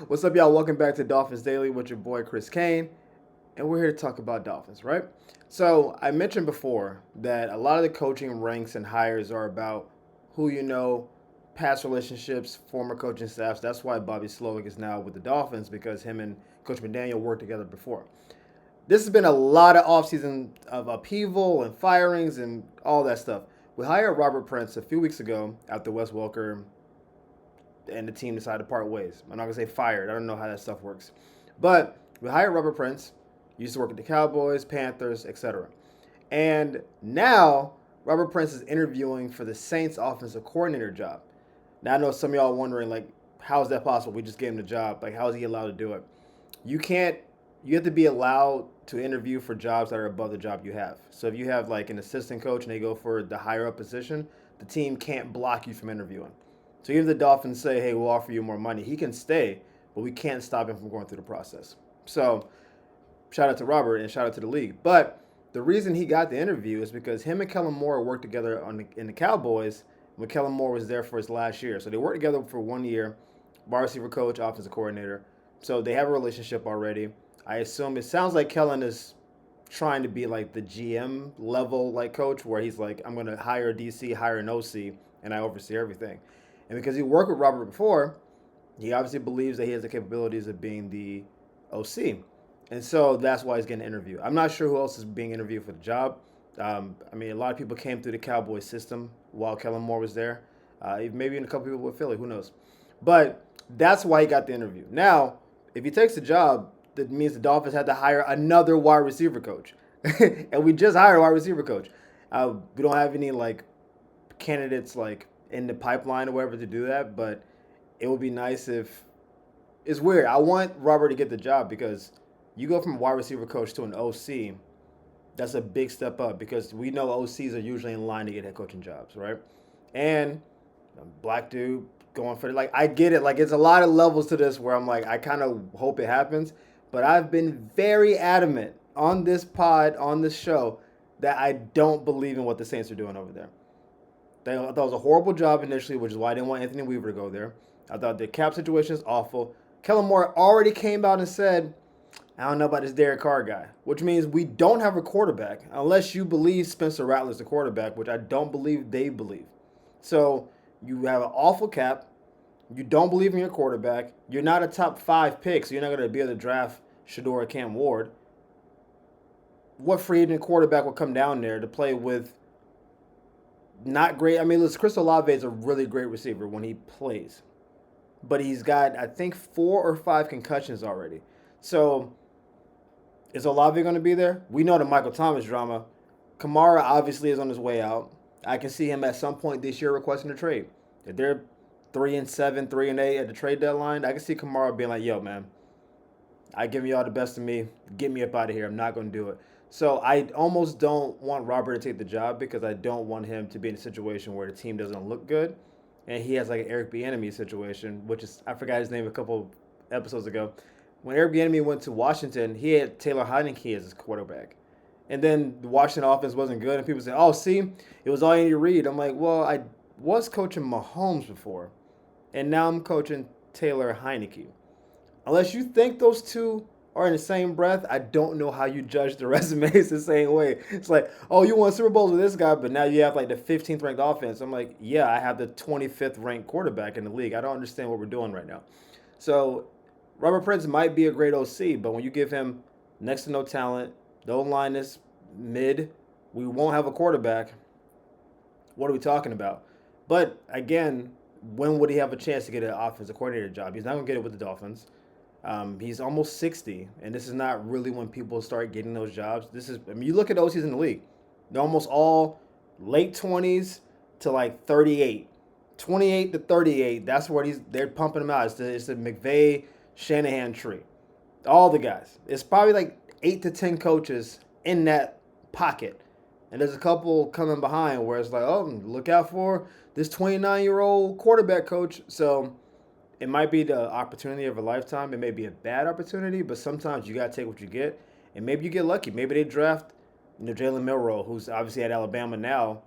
What's up, y'all? Welcome back to Dolphins Daily with your boy Chris Kane, and we're here to talk about Dolphins, right? So I mentioned before that a lot of the coaching ranks and hires are about who you know, past relationships, former coaching staffs. That's why Bobby Slowick is now with the Dolphins because him and Coach McDaniel worked together before. This has been a lot of offseason of upheaval and firings and all that stuff. We hired Robert Prince a few weeks ago after Wes Welker and the team decided to part ways. I'm not gonna say fired. I don't know how that stuff works, but we hired Robert Prince. He used to work at the Cowboys, Panthers, etc. And now Robert Prince is interviewing for the Saints offensive coordinator job. Now I know some of y'all are wondering, like, how is that possible? We just gave him the job. Like, how is he allowed to do it? You can't. You have to be allowed to interview for jobs that are above the job you have. So if you have like an assistant coach and they go for the higher up position, the team can't block you from interviewing. So even if the Dolphins say, "Hey, we'll offer you more money," he can stay, but we can't stop him from going through the process. So shout out to Robert and shout out to the league. But the reason he got the interview is because him and Kellen Moore worked together in the Cowboys when Kellen Moore was there for his last year. So they worked together for 1 year, wide receiver coach, offensive coordinator. So they have a relationship already. I assume it sounds like Kellen is trying to be like the GM level like coach where he's like, I'm going to hire a DC, hire an OC, and I oversee everything. And because he worked with Robert before, he obviously believes that he has the capabilities of being the OC. And so that's why he's getting an interview. I'm not sure who else is being interviewed for the job. I mean, a lot of people came through the Cowboys system while Kellen Moore was there. Maybe even a couple people with Philly, who knows? But that's why he got the interview. Now, if he takes the job, that means the Dolphins had to hire another wide receiver coach. And we just hired a wide receiver coach. We don't have any like candidates like in the pipeline or whatever to do that, but it would be nice if it's weird. I want Robert to get the job because you go from wide receiver coach to an OC, that's a big step up because we know OCs are usually in line to get head coaching jobs, right? And a black dude going for it. Like, I get it. Like, it's a lot of levels to this where I'm like, I kind of hope it happens. But I've been very adamant on this pod, on this show, that I don't believe in what the Saints are doing over there. I thought it was a horrible job initially, which is why I didn't want Anthony Weaver to go there. I thought the cap situation is awful. Kellen Moore already came out and said, I don't know about this Derek Carr guy, which means we don't have a quarterback unless you believe Spencer Rattler's the quarterback, which I don't believe they believe. So you have an awful cap. You don't believe in your quarterback. You're not a top 5 pick, so you're not going to be able to draft Shador or Cam Ward. What free agent quarterback will come down there to play with not great? I mean, listen, Chris Olave is a really great receiver when he plays. But he's got, I think, 4 or 5 concussions already. So is Olave going to be there? We know the Michael Thomas drama. Kamara obviously is on his way out. I can see him at some point this year requesting a trade. If they're 3-7, 3-8 at the trade deadline, I can see Kamara being like, yo, man, I give y'all the best of me. Get me up out of here. I'm not going to do it. So I almost don't want Robert to take the job because I don't want him to be in a situation where the team doesn't look good. And he has like an Eric Bieniemy situation, which is, I forgot his name a couple episodes ago. When Eric Bieniemy went to Washington, he had Taylor Heineke as his quarterback. And then the Washington offense wasn't good. And people say, oh, see, it was all you need to read. I'm like, well, I was coaching Mahomes before. And now I'm coaching Taylor Heineke. Unless you think those two are in the same breath, I don't know how you judge the resumes the same way. It's like, oh, you won Super Bowls with this guy, but now you have like the 15th ranked offense. I'm like, yeah, I have the 25th ranked quarterback in the league. I don't understand what we're doing right now. So Robert Prince might be a great OC, but when you give him next to no talent, the O-line is mid, we won't have a quarterback. What are we talking about? But again, when would he have a chance to get an offensive coordinator job? He's not going to get it with the Dolphins. He's almost 60, and this is not really when people start getting those jobs. This is, I mean, you look at OCs in the league, they're almost all late 20s to like 38. 28 to 38, that's what they're pumping him out. It's the McVay Shanahan tree. All the guys. It's probably like 8 to 10 coaches in that pocket. And there's a couple coming behind where it's like, oh, look out for this 29-year-old quarterback coach. So it might be the opportunity of a lifetime. It may be a bad opportunity, but sometimes you got to take what you get. And maybe you get lucky. Maybe they draft Jalen Milroe, who's obviously at Alabama now.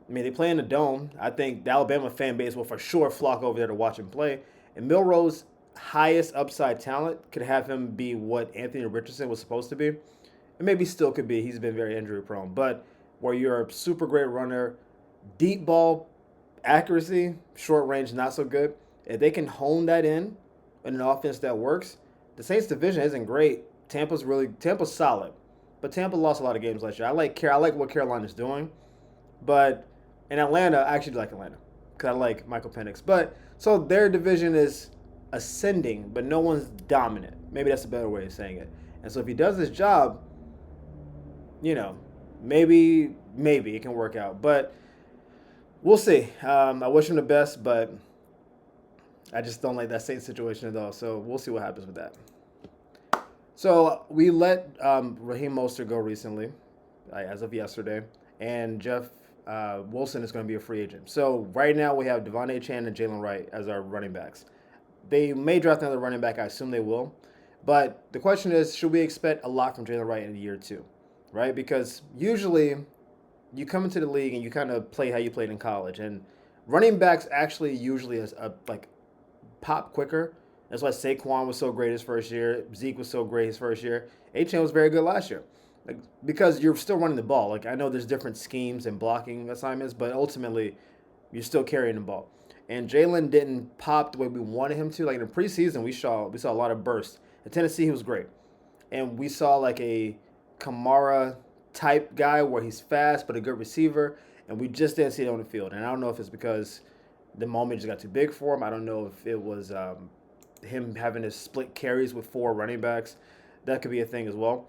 I mean, they play in the Dome. I think the Alabama fan base will for sure flock over there to watch him play. And Milroe's highest upside talent could have him be what Anthony Richardson was supposed to be. And maybe still could be. He's been very injury prone. But where you're a super great runner, deep ball accuracy, short range not so good. If they can hone that in an offense that works, the Saints division isn't great. Tampa's solid, but Tampa lost a lot of games last year. I like what Carolina's doing, but in Atlanta, I actually like Atlanta because I like Michael Penix. But so their division is ascending, but no one's dominant. Maybe that's a better way of saying it. And so if he does his job, you know, maybe it can work out. But we'll see. I wish him the best, but I just don't like that Saints situation at all. So we'll see what happens with that. So we let Raheem Mostert go recently, as of yesterday, and Jeff Wilson is going to be a free agent. So right now we have Devon Achane and Jaylen Wright as our running backs. They may draft another running back. I assume they will. But the question is, should we expect a lot from Jaylen Wright in year two, right? Because usually you come into the league and you kind of play how you played in college, and running backs actually usually is like pop quicker. That's why Saquon was so great his first year. Zeke was so great his first year. Achane was very good last year. Like, because you're still running the ball. Like, I know there's different schemes and blocking assignments, but ultimately you're still carrying the ball. And Jaylen didn't pop the way we wanted him to. Like in the preseason, we saw a lot of bursts. In Tennessee, he was great. And we saw like a Kamara type guy where he's fast but a good receiver, and we just didn't see it on the field. And I don't know if it's because the moment just got too big for him. I don't know if it was him having to split carries with four running backs. That could be a thing as well.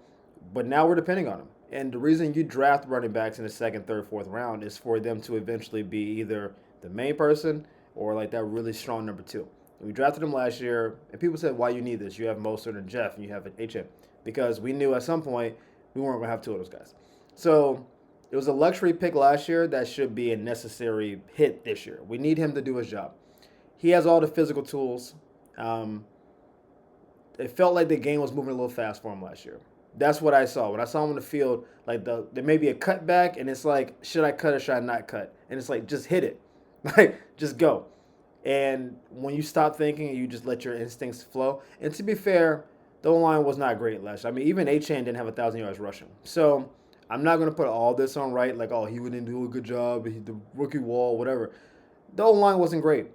But now we're depending on him. And the reason you draft running backs in the second, third, fourth round is for them to eventually be either the main person or like that really strong number two. And we drafted him last year, and people said, why you need this? You have Mostert and Jeff, and you have HM. Because we knew at some point we weren't going to have two of those guys. So it was a luxury pick last year that should be a necessary hit this year. We need him to do his job. He has all the physical tools. It felt like the game was moving a little fast for him last year. That's what I saw. When I saw him in the field, like there may be a cutback, and it's like, should I cut or should I not cut? And it's like, just hit it. Like, just go. And when you stop thinking and you just let your instincts flow. And to be fair, the O-line was not great last year. I mean, even Achane didn't have 1,000 yards rushing. So I'm not going to put all this on Wright, like, oh, he wouldn't do a good job, the rookie wall, whatever. The O-line wasn't great.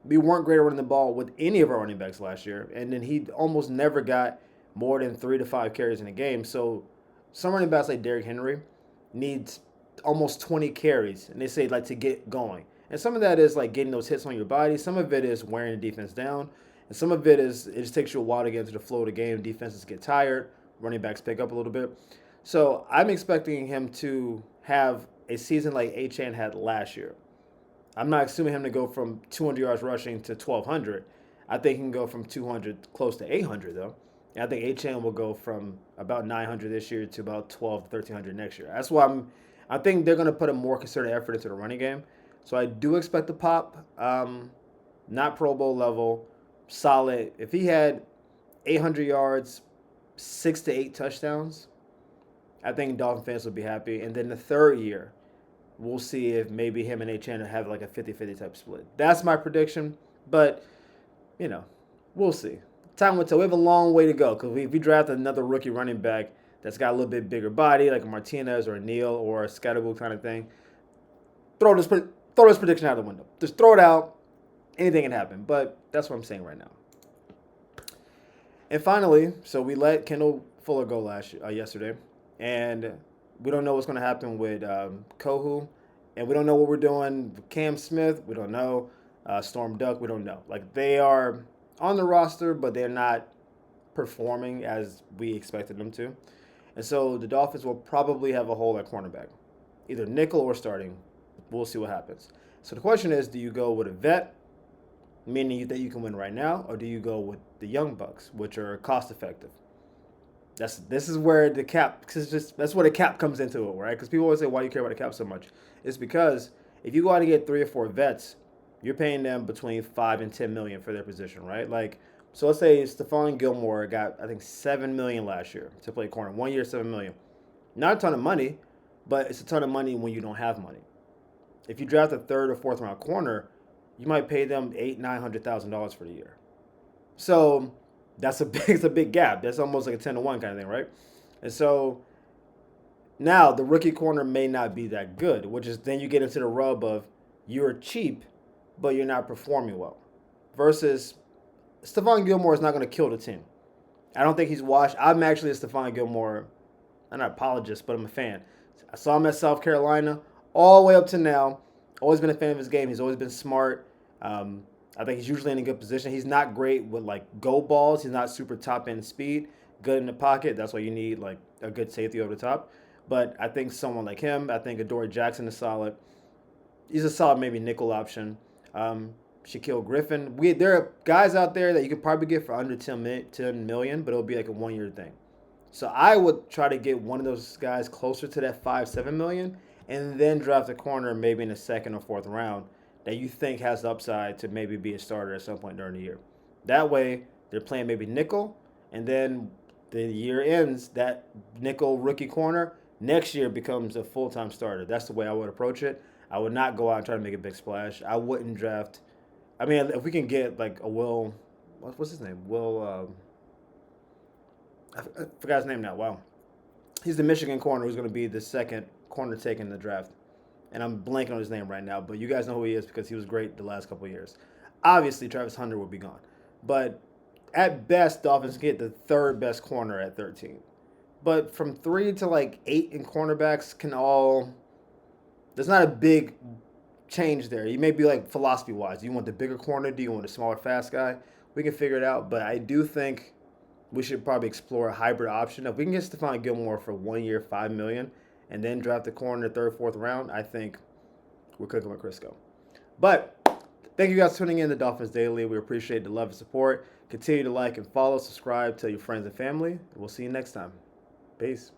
We weren't great at running the ball with any of our running backs last year. And then he almost never got more than 3 to 5 carries in a game. So some running backs like Derrick Henry needs almost 20 carries, and they say like to get going. And some of that is like getting those hits on your body. Some of it is wearing the defense down. And some of it is it just takes you a while to get into the flow of the game. Defenses get tired. Running backs pick up a little bit. So I'm expecting him to have a season like Achane had last year. I'm not assuming him to go from 200 yards rushing to 1,200. I think he can go from 200 close to 800 though. And I think Achane will go from about 900 this year to about 12 to 1,300 next year. That's why I think they're going to put a more concerted effort into the running game. So I do expect the pop, not Pro Bowl level, solid. If he had 800 yards, 6 to 8 touchdowns, I think Dolphin fans will be happy. And then the third year, we'll see if maybe him and Achane have like a 50-50 type split. That's my prediction. But, we'll see. Time will tell. We have a long way to go because if we draft another rookie running back that's got a little bit bigger body, like a Martinez or a Neal or a Scatterbull kind of thing, throw this prediction out the window. Just throw it out. Anything can happen. But that's what I'm saying right now. And finally, so we let Kendall Fuller go yesterday, and we don't know what's going to happen with Kohu, and we don't know what we're doing with Cam Smith. We don't know. Storm Duck, we don't know. Like, they are on the roster, but they're not performing as we expected them to. And so the Dolphins will probably have a hole at cornerback, either nickel or starting. We'll see what happens. So the question is, do you go with a vet, meaning that you can win right now, or do you go with the young bucks, which are cost effective? This is where the cap, that's where the cap comes into it, right? Because people always say, why do you care about the cap so much? It's because if you go out and get 3 or 4 vets, you're paying them between $5 and $10 million for their position, right? Like, so let's say Stephon Gilmore got, I think, $7 million last year to play corner. 1 year, $7 million. Not a ton of money, but it's a ton of money when you don't have money. If you draft a 3rd or 4th round corner, you might pay them $800,000, $900,000 for the year. So that's a big, it's a big gap. That's almost like a 10-1 kind of thing, right? And so now the rookie corner may not be that good, which is then you get into the rub of you're cheap, but you're not performing well. Versus Stephon Gilmore is not going to kill the team. I don't think he's washed. I'm actually a Stephon Gilmore, I'm not an apologist, but I'm a fan. I saw him at South Carolina all the way up to now. Always been a fan of his game. He's always been smart. I think he's usually in a good position. He's not great with like go balls. He's not super top end speed. Good in the pocket. That's why you need like a good safety over the top. But I think someone like him, I think Adoree Jackson is solid. He's a solid maybe nickel option. Shaquille Griffin. There are guys out there that you could probably get for under 10 million, but it'll be like a 1 year thing. So I would try to get one of those guys closer to that 5-7 million, and then draft a corner maybe in the second or fourth round that you think has the upside to maybe be a starter at some point during the year. That way they're playing maybe nickel, and then the year ends, that nickel rookie corner next year becomes a full time starter. That's the way I would approach it. I would not go out and try to make a big splash. I wouldn't draft. I mean, if we can get like a Will, what's his name? I forgot his name now. Wow, he's the Michigan corner who's going to be the second corner taken in the draft, and I'm blanking on his name right now. But you guys know who he is because he was great the last couple of years. Obviously, Travis Hunter will be gone, but at best, Dolphins get the third best corner at 13. But from 3 to like 8 in cornerbacks can all. There's not a big change there. You may be like philosophy wise. Do you want the bigger corner? Do you want a smaller, fast guy? We can figure it out. But I do think we should probably explore a hybrid option. If we can get Stephon Gilmore for 1 year, 5 million, and then draft the corner in the third, fourth round, I think we're cooking with Crisco. But thank you guys for tuning in to Dolphins Daily. We appreciate the love and support. Continue to like and follow, subscribe, tell your friends and family. We'll see you next time. Peace.